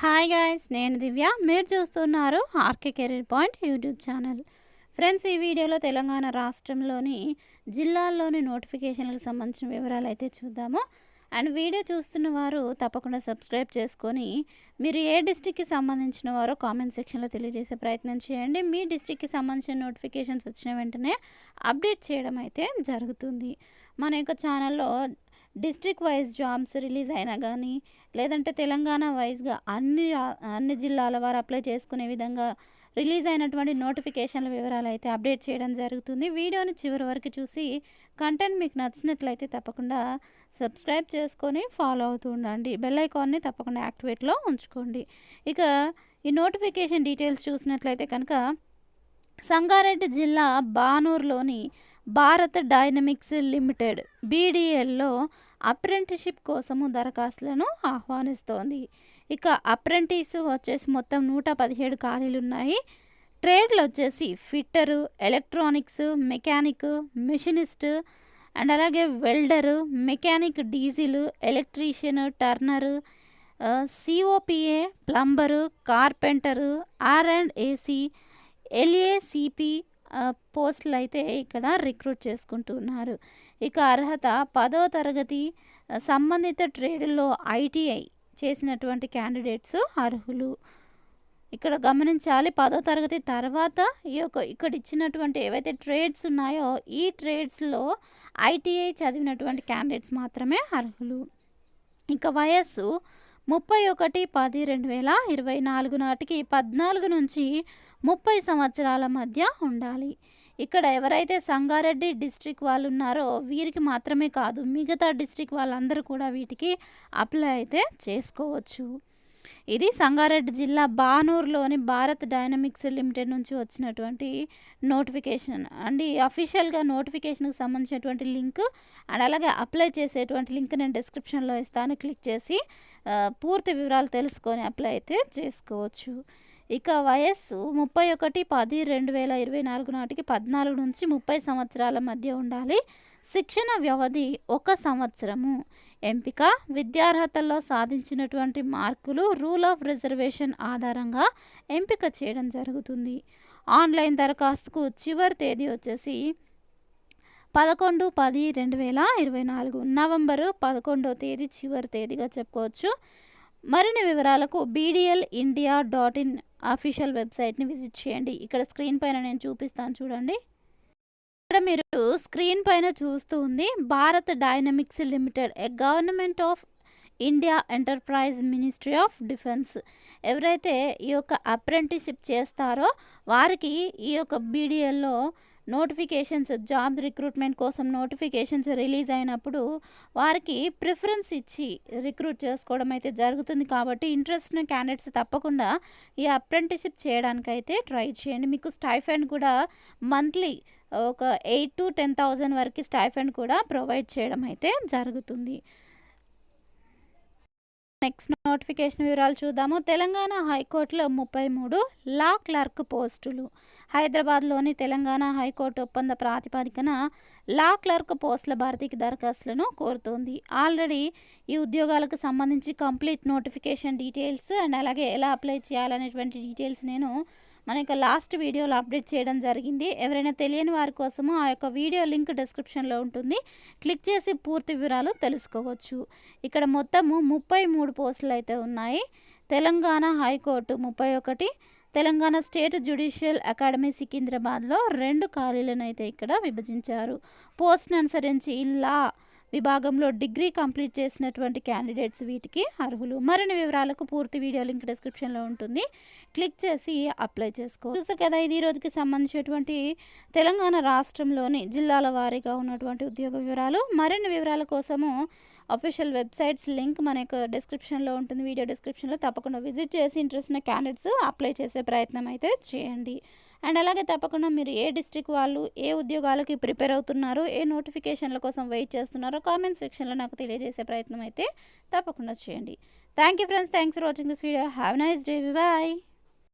Hi guys, నేను దివ్య. మీరు చూస్తున్నారు RK career point YouTube channel. Friends, ఈ వీడియోలో తెలంగాణ రాష్ట్రంలోని జిల్లాల్లోని నోటిఫికేషన్లకు సంబంధించిన వివరాలు అయితే చూద్దాము. అండ్ వీడియో చూస్తున్న వారు తప్పకుండా సబ్స్క్రైబ్ చేసుకొని మీరు ఏ డిస్ట్రిక్ట్కి సంబంధించిన వారో కామెంట్ సెక్షన్లో తెలియజేసే ప్రయత్నం చేయండి. మీ డిస్ట్రిక్ట్కి సంబంధించిన నోటిఫికేషన్స్ వచ్చిన వెంటనే అప్డేట్ చేయడం అయితే జరుగుతుంది. మన యొక్క ఛానల్లో డిస్ట్రిక్ట్ వైజ్ జాబ్స్ రిలీజ్ అయినా కానీ, లేదంటే తెలంగాణ వైజ్గా అన్ని జిల్లాల వారు అప్లై చేసుకునే విధంగా రిలీజ్ అయినటువంటి నోటిఫికేషన్ల వివరాలు అయితే అప్డేట్ చేయడం జరుగుతుంది. వీడియోని చివరి వరకు చూసి కంటెంట్ మీకు నచ్చినట్లయితే తప్పకుండా సబ్స్క్రైబ్ చేసుకొని ఫాలో అవుతూ ఉండండి. బెల్ ఐకాన్ని తప్పకుండా యాక్టివేట్లో ఉంచుకోండి. ఇక ఈ నోటిఫికేషన్ డీటెయిల్స్ చూసినట్లయితే కనుక సంగారెడ్డి జిల్లా బానూరులోని భారత్ డైనమిక్స్ లిమిటెడ్ బీడీఎల్లో అప్రెంటిషిప్ కోసము దరఖాస్తులను ఆహ్వానిస్తోంది. ఇక అప్రెంటిస్ వచ్చేసి మొత్తం 117 ఖాళీలు ఉన్నాయి. ట్రేడ్లు వచ్చేసి fitter, electronics, mechanic, machinist and అలాగే welder, mechanic, diesel, electrician, turner, COPA, plumber, carpenter, R and AC, LACP పోస్టులు అయితే ఇక్కడ రిక్రూట్ చేసుకుంటున్నారు. ఇక అర్హత 10వ తరగతి సంబంధిత ట్రేడ్లో ఐటీఐ చేసినటువంటి క్యాండిడేట్స్ అర్హులు. ఇక్కడ గమనించాలి, 10వ తరగతి తర్వాత ఇక్కడ ఇచ్చినటువంటి ఏవైతే ట్రేడ్స్ ఉన్నాయో ఈ ట్రేడ్స్లో ఐటీఐ చదివినటువంటి క్యాండిడేట్స్ మాత్రమే అర్హులు. ఇక వయస్సు 31/10/2024 నాటికి 14 నుంచి 30 సంవత్సరాల మధ్య ఉండాలి. ఇక్కడ ఎవరైతే సంగారెడ్డి డిస్ట్రిక్ట్ వాళ్ళు ఉన్నారో వీరికి మాత్రమే కాదు, మిగతా డిస్ట్రిక్ట్ వాళ్ళందరూ కూడా వీటికి అప్లై అయితే చేసుకోవచ్చు. ఇది సంగారెడ్డి జిల్లా బానూరులోని భారత్ డైనమిక్స్ లిమిటెడ్ నుంచి వచ్చినటువంటి నోటిఫికేషన్ అండ్ ఈ అఫీషియల్గా నోటిఫికేషన్కి సంబంధించినటువంటి లింక్ అండ్ అలాగే అప్లై చేసేటువంటి లింక్ నేను డిస్క్రిప్షన్లో ఇస్తాను. క్లిక్ చేసి పూర్తి వివరాలు తెలుసుకొని అప్లై అయితే చేసుకోవచ్చు. ఇక వయస్సు 31/10/2024 నాటికి 14 నుంచి 30 సంవత్సరాల మధ్య ఉండాలి. శిక్షణ వ్యవధి 1 సంవత్సరము. ఎంపిక విద్యార్హతల్లో సాధించినటువంటి మార్కులు రూల్ ఆఫ్ రిజర్వేషన్ ఆధారంగా ఎంపిక చేయడం జరుగుతుంది. ఆన్లైన్ దరఖాస్తుకు చివరి తేదీ వచ్చేసి 11/10/2024 నవంబరు 11వ తేదీ చివరి తేదీగా చెప్పుకోవచ్చు. మరిన్ని వివరాలకు bdlindia.in అఫీషియల్ వెబ్సైట్ని విజిట్ చేయండి. ఇక్కడ స్క్రీన్ పైన నేను చూపిస్తాను చూడండి. ఇక్కడ మీరు స్క్రీన్ పైన చూస్తూ ఉంది Bharat dynamics limited, A government of India enterprise, ministry of defence. ఎవరైతే ఈ యొక్క అప్రెంటిషిప్ చేస్తారో వారికి ఈ యొక్క బీడీఎల్లో నోటిఫికేషన్స్, జాబ్ రిక్రూట్మెంట్ కోసం నోటిఫికేషన్స్ రిలీజ్ అయినప్పుడు వారికి ప్రిఫరెన్స్ ఇచ్చి రిక్రూట్ చేసుకోవడం అయితే జరుగుతుంది. కాబట్టి ఇంట్రెస్ట్ ఉన్న క్యాండిడేట్స్ తప్పకుండా ఈ అప్రెంటిషిప్ చేయడానికైతే ట్రై చేయండి. మీకు స్టైఫండ్ కూడా మంత్లీ ఒక 8,000 to 10,000 వరకు స్టైఫండ్ కూడా ప్రొవైడ్ చేయడం అయితే జరుగుతుంది. నెక్స్ట్ నోటిఫికేషన్ వివరాలు చూద్దాము. తెలంగాణ హైకోర్టులో 33 లా క్లర్క్ పోస్టులు. హైదరాబాద్లోని తెలంగాణ హైకోర్టు ఒప్పంద ప్రాతిపదికన లా క్లర్క్ పోస్టుల భర్తీకి దరఖాస్తులను కోరుతోంది. ఆల్రెడీ ఈ ఉద్యోగాలకు సంబంధించి కంప్లీట్ నోటిఫికేషన్ డీటెయిల్స్ అండ్ అలాగే ఎలా అప్లై చేయాలనేటువంటి డీటెయిల్స్ నేను మన యొక్క లాస్ట్ వీడియోలో అప్డేట్ చేయడం జరిగింది. ఎవరైనా తెలియని వారి కోసము ఆ యొక్క వీడియో లింక్ డిస్క్రిప్షన్లో ఉంటుంది. క్లిక్ చేసి పూర్తి వివరాలు తెలుసుకోవచ్చు. ఇక్కడ మొత్తము 33 పోస్టులు అయితే ఉన్నాయి. Telangana high court 31, Telangana state judicial academy సికింద్రాబాద్లో 2 ఖాళీలను అయితే ఇక్కడ విభజించారు. పోస్ట్ను అనుసరించి లా విభాగంలో డిగ్రీ కంప్లీట్ చేసినటువంటి క్యాండిడేట్స్ వీటికి అర్హులు. మరిన్ని వివరాలకు పూర్తి వీడియో లింక్ డిస్క్రిప్షన్లో ఉంటుంది. క్లిక్ చేసి అప్లై చేసుకో. చూసారు కదా, ఇది ఈ రోజుకి సంబంధించినటువంటి తెలంగాణ రాష్ట్రంలోని జిల్లాల వారీగా ఉన్నటువంటి ఉద్యోగ వివరాలు. మరిన్ని వివరాల కోసము అఫీషియల్ వెబ్సైట్స్ లింక్ మన యొక్క డిస్క్రిప్షన్లో ఉంటుంది. వీడియో డిస్క్రిప్షన్లో తప్పకుండా విజిట్ చేసి ఇంట్రెస్ట్ ఉన్న క్యాండిడేట్స్ అప్లై చేసే ప్రయత్నం అయితే చేయండి. అండ్ అలాగే తప్పకుండా మీరు ఏ డిస్ట్రిక్ట్ వాళ్ళు ఏ ఉద్యోగాలకి ప్రిపేర్ అవుతున్నారో, ఏ నోటిఫికేషన్ల కోసం వెయిట్ చేస్తున్నారో కామెంట్ సెక్షన్లో నాకు తెలియజేసే ప్రయత్నం అయితే తప్పకుండా చేయండి. Thank you friends, thanks for watching this video. Have nice day. Bye.